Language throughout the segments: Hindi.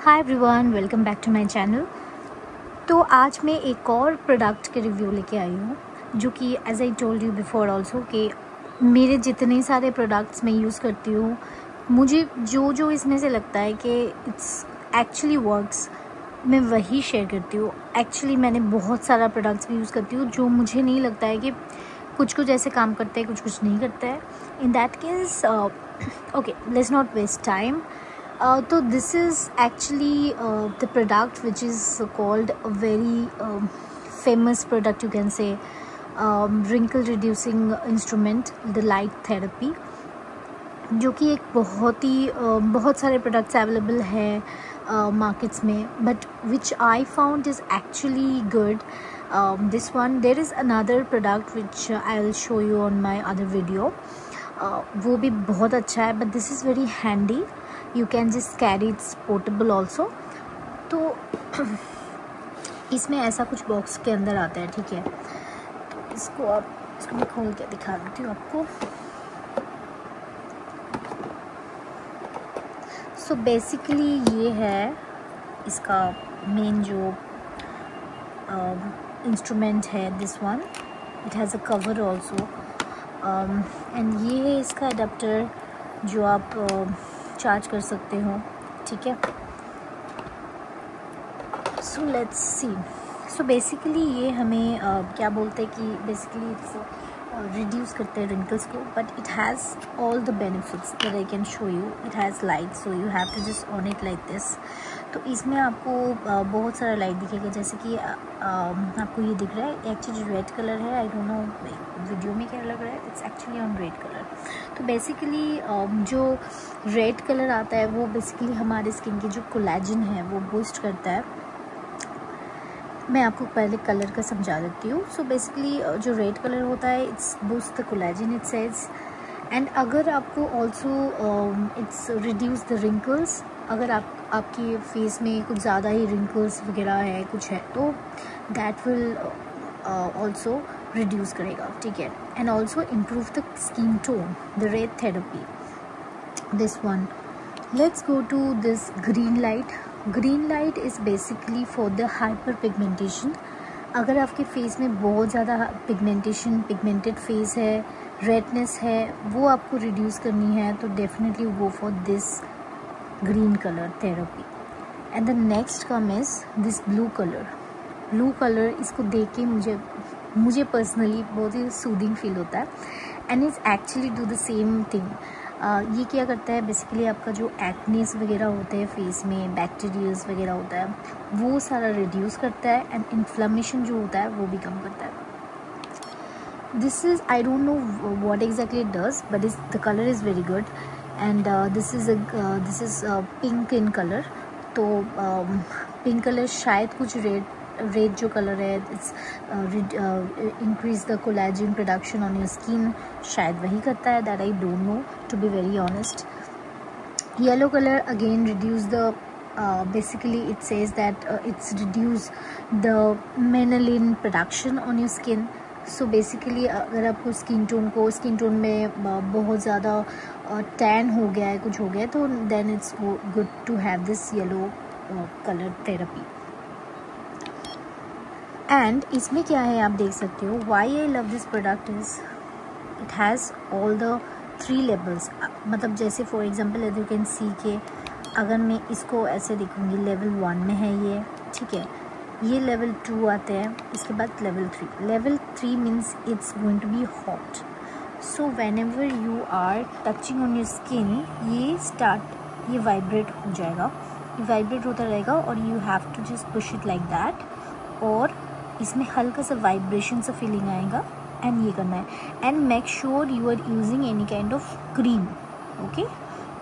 Hi everyone, welcome back to my channel. तो आज मैं एक और प्रोडक्ट के रिव्यू लेके आई हूँ जो कि as I told you before also कि मेरे जितने सारे प्रोडक्ट्स मैं यूज़ करती हूँ, मुझे जो जो इसमें से लगता है कि इट्स एक्चुअली वर्क्स, मैं वही शेयर करती हूँ। एक्चुअली मैंने बहुत सारा प्रोडक्ट्स भी यूज़ करती हूँ जो मुझे नहीं लगता है कि कुछ कुछ ऐसे काम करते हैं, कुछ कुछ नहीं करता है। In that case okay, let's not waste time. So this is actually the product which is called a very famous product, you can say, wrinkle reducing instrument, the light therapy, जो कि एक बहुत सारे products available है markets में, but which I found is actually good. This one, there is another product which I will show you on my other video. वो भी बहुत अच्छा है, but this is very handy. You can just carry, it's portable also. तो इसमें ऐसा कुछ बॉक्स के अंदर आता है, ठीक है। तो इसको मैं खोल के दिखा देती हूँ आपको। सो बेसिकली ये है इसका मेन जो इंस्ट्रूमेंट है, this one. It has a cover also and ये है इसका अडेप्टर जो आप चार्ज कर सकते हो, ठीक है। So let's see. So basically ये हमें क्या बोलते हैं कि बेसिकली इट्स रिड्यूस करते हैं रिंकल्स को, but it has all the benefits that I can show you. It has light, so you have to just on it like this. तो इसमें आपको बहुत सारा लाइट दिखेगा, जैसे कि आपको ये दिख रहा है। एक्चुअली रेड कलर है, आई डोंट नो वीडियो में क्या लग रहा है, it's actually on red colour. तो बेसिकली जो रेड कलर आता है वो बेसिकली हमारे स्किन की जो कोलेजन है वो बूस्ट करता है। मैं आपको पहले कलर का समझा देती हूँ। सो बेसिकली जो रेड कलर होता है, it's boost the collagen it says. And अगर आपको also it's reduce the wrinkles. अगर आपकी फेस में कुछ ज़्यादा ही रिंकल्स वगैरह है, कुछ है, तो दैट विल ऑल्सो रिड्यूस करेगा, ठीक है। And also improve the skin tone, the red therapy, this one. Let's go to this green light. Green light is basically for the hyperpigmentation. अगर आपके फेस में बहुत ज़्यादा पिगमेंटेड फेस है, रेडनेस है, वो आपको रिड्यूस करनी है, तो definitely go for this green colour therapy. And the next come is this blue colour. Blue colour, इसको देख के मुझे पर्सनली बहुत ही सूदिंग फील होता है। And it's actually do the same thing. ये क्या करता है, बेसिकली आपका जो एक्नेस वगैरह होते हैं फेस में, बैक्टीरियाज वगैरह होता है, वो सारा रिड्यूस करता है। एंड इन्फ्लेमेशन जो होता है वो भी कम करता है। This is, I don't know what exactly it does, but the colour is very good. And this is pink in colour. तो पिंक कलर शायद कुछ रेड जो कलर है, it's increase the collagen production on your skin, शायद वही करता है, that I don't know to be very honest. Yellow colour again reduce the basically it says that it's reduce the melanin production on your skin. So basically अगर आपको स्किन टोन में बहुत ज़्यादा टैन हो गया है, कुछ हो गया है, तो then it's good to have this yellow color therapy. And इसमें क्या है आप देख सकते हो। Why I love this product is it has all the 3 levels. मतलब जैसे for example you can see के अगर मैं इसको ऐसे देखूँगी, लेवल 1 में है ये, ठीक है। ये लेवल 2 आते हैं, इसके बाद level 3। Level 3 means it's going to be hot. So whenever you are touching on your skin, ये वाइब्रेट हो जाएगा, ये वाइब्रेट होता रहेगा, और you have to just push it like that, और इसमें हल्का सा वाइब्रेशन सा फीलिंग आएगा। एंड ये करना है। And make sure you are using any kind of cream, okay,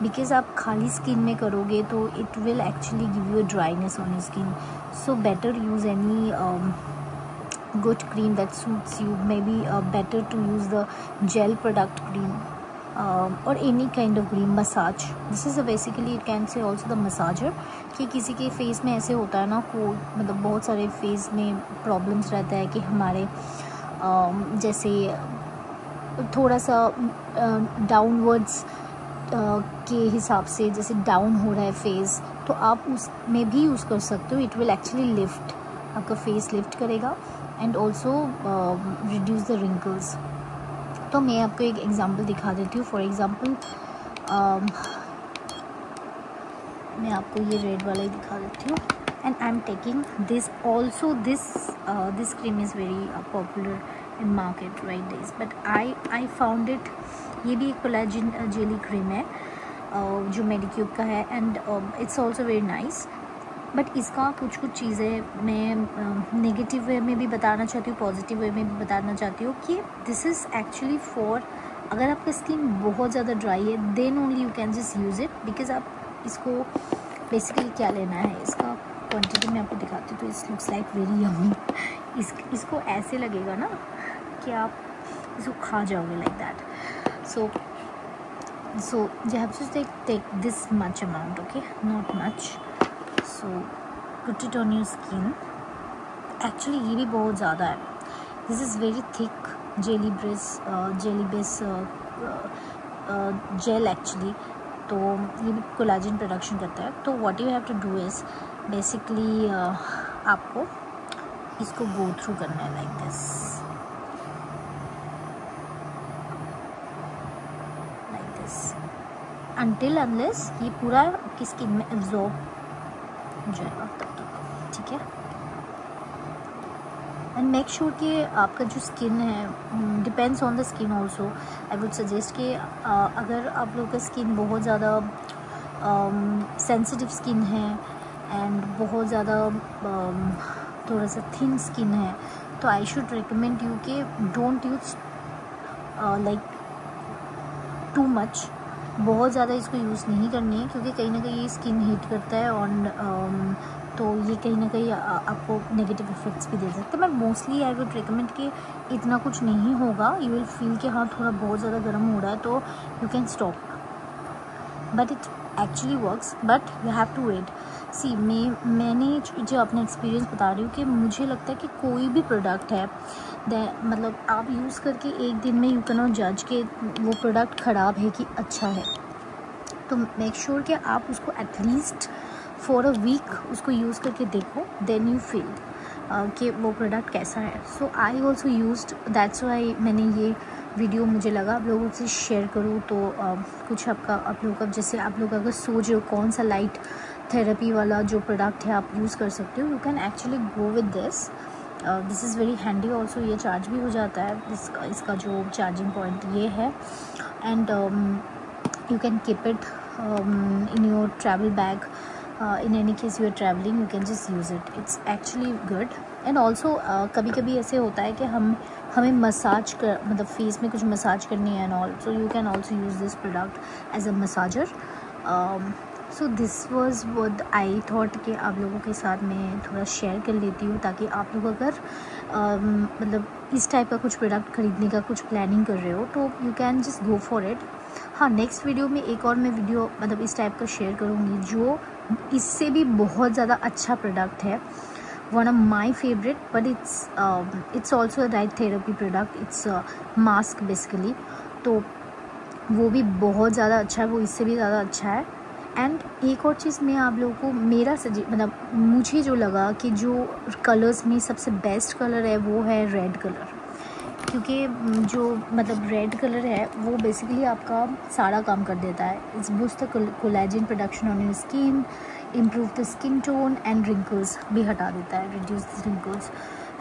because आप खाली स्किन में करोगे तो it will actually give you a dryness on your skin. So better use any good cream that suits you. Maybe better to use the gel product cream और any kind of cream. Massage, this is basically it can say also the massager, कि किसी के फेस में ऐसे होता है ना, को मतलब बहुत सारे फेस में प्रॉब्लम्स रहता है कि हमारे जैसे थोड़ा सा डाउनवर्ड्स के हिसाब से जैसे डाउन हो रहा है फेस, तो आप उसमें भी यूज़ कर सकते हो। इट विल एक्चुअली लिफ्ट, आपका फेस लिफ्ट करेगा and also reduce the wrinkles. तो मैं आपको एक एग्जांपल दिखा देती हूँ। फॉर एग्जांपल मैं आपको ये रेड वाला ही दिखा देती हूँ। And I am taking this also, this cream is very popular in market right days, but I found it, ये भी एक कोलेजन जेली क्रीम है जो मेडिक्यूब का है and it's also very nice. But इसका कुछ चीज़ें मैं नेगेटिव वे में भी बताना चाहती हूँ, पॉजिटिव वे में भी बताना चाहती हूँ कि दिस इज़ एक्चुअली फॉर, अगर आपका स्किन बहुत ज़्यादा ड्राई है then only you can just use it, because आप इसको बेसिकली क्या लेना है, इसका क्वांटिटी मैं आपको दिखाती हूँ। तो it's looks like very yummy. इसको ऐसे लगेगा ना कि आप इसको खा जाओगे like that. So you have to take this much amount, okay, not much. So put it on your skin. Actually ये भी बहुत ज़्यादा है, this is very thick jelly base gel actually। तो ये भी कोलाजन प्रोडक्शन करता है। तो what you have to do is basically आपको इसको go through करना है like this, until unless ये पूरा आपकी स्किन में एब्जॉर्ब हो जाएगा तब तक, ठीक है। एंड मेक श्योर कि आपका जो स्किन है, depends on the skin also. I would suggest कि अगर आप लोग का स्किन बहुत ज़्यादा सेंसिटिव स्किन है एंड बहुत ज़्यादा थोड़ा सा थिन स्किन है, तो आई शुड रिकमेंड यू कि don't use like too much, बहुत ज़्यादा इसको यूज़ नहीं करनी है, क्योंकि कहीं ना कहीं ये स्किन हीट करता है और तो ये कहीं ना कहीं आपको नेगेटिव इफ़ेक्ट्स भी दे सकते हैं। But mostly I would recommend कि इतना कुछ नहीं होगा, यू विल फील कि हाँ थोड़ा बहुत ज़्यादा गर्म हो रहा है तो you can stop, but it actually works, but you have to wait. See मैंने जो अपना एक्सपीरियंस बता रही हूँ कि मुझे लगता है कि कोई भी प्रोडक्ट है मतलब आप यूज़ करके एक दिन में यू कैन नॉट जज कि वो प्रोडक्ट ख़राब है कि अच्छा है। तो मेक श्योर कि आप उसको एटलीस्ट फॉर अ वीक उसको यूज़ करके देखो, देन यू फील कि वो प्रोडक्ट कैसा है। So I also used, that's why मैंने ये वीडियो मुझे लगा आप लोगों से शेयर करूँ। तो कुछ आप लोग का जैसे आप लोग अगर सोच रहे हो कौन सा लाइट थेरेपी वाला जो प्रोडक्ट है आप यूज़ कर सकते हो, you can actually go with this. This is very handy also, ये चार्ज भी हो जाता है, इसका जो चार्जिंग पॉइंट ये है। And you can keep it in your travel bag, in any case you are traveling you can just use it, it's actually good। and also कभी कभी ऐसे होता है कि हमें मसाज कर मतलब फेस में कुछ मसाज करनी है and all, so you can also use this product as a massager. So this was what I thought कि आप लोगों के साथ मैं थोड़ा शेयर कर लेती हूँ, ताकि आप लोग अगर मतलब इस टाइप का कुछ प्रोडक्ट ख़रीदने का कुछ प्लानिंग कर रहे हो तो you can just go for it. हाँ, नेक्स्ट वीडियो में एक और मैं वीडियो मतलब इस टाइप का शेयर करूँगी जो इससे भी बहुत ज़्यादा अच्छा प्रोडक्ट है, one of my favourite, but it's also a light therapy product, it's mask basically. तो वो भी बहुत ज़्यादा अच्छा है, वो इससे भी ज़्यादा अच्छा है। एंड एक और चीज़ मैं आप लोगों को मेरा मतलब मुझे जो लगा कि जो कलर्स में सबसे बेस्ट कलर है वो है रेड कलर, क्योंकि जो मतलब रेड कलर है वो बेसिकली आपका सारा काम कर देता है। It's boost the collagen production on your skin, improve the skin tone and wrinkles भी हटा देता है, रिड्यूस द रिंकल्स।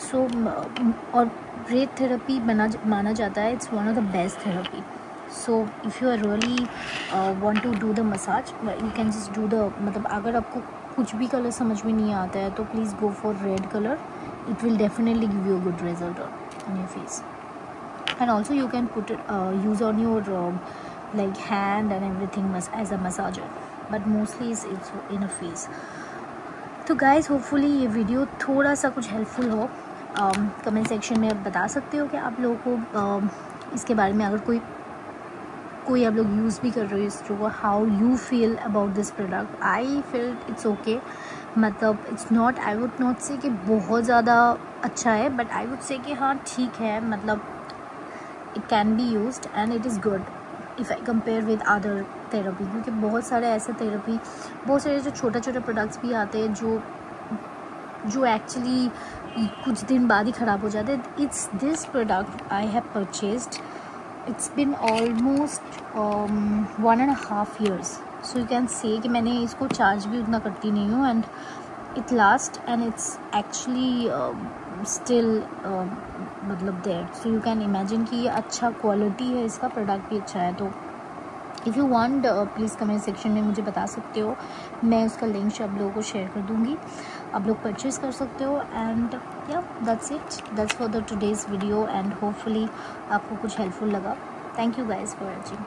सो और रेड थेरेपी माना जाता है it's one of the best therapy. So if you are really want to do the massage you can just do the मतलब अगर आपको कुछ भी कलर समझ में नहीं आता है तो please go for red colour, it will definitely give you a good result on your face। and also you can put it use on your like hand and everything as a massager, but mostly it's in a face। तो guys hopefully ये वीडियो थोड़ा सा कुछ हेल्पफुल हो। कमेंट सेक्शन में आप बता सकते हो कि आप लोगों को इसके बारे में अगर कोई आप लोग यूज़ भी कर रहे हो इसको, how you feel about this product. I feel it's okay, मतलब it's not, I would not say कि बहुत ज़्यादा अच्छा है, बट आई वुड से कि हाँ ठीक है, मतलब it can be used and it is good. If I compare with other therapy, क्योंकि बहुत सारे ऐसे थेरेपी, बहुत सारे जो छोटे छोटे प्रोडक्ट्स भी आते हैं जो एक्चुअली कुछ दिन बाद ही ख़राब हो जाते हैं. It's this product I have purchased, it's been almost 1.5 years. So you can say कि मैंने इसको चार्ज भी उतना करती नहीं हूँ, and it last and it's actually still मतलब there. So you can imagine कि ये अच्छा क्वालिटी है, इसका प्रोडक्ट भी अच्छा है. तो if you want please comment section में मुझे बता सकते हो, मैं उसका लिंक आप लोगों को शेयर कर दूँगी, आप लोग परचेज़ कर सकते हो. एंड या that's it, that's for the today's video, and hopefully आपको कुछ हेल्पफुल लगा. Thank you guys for watching.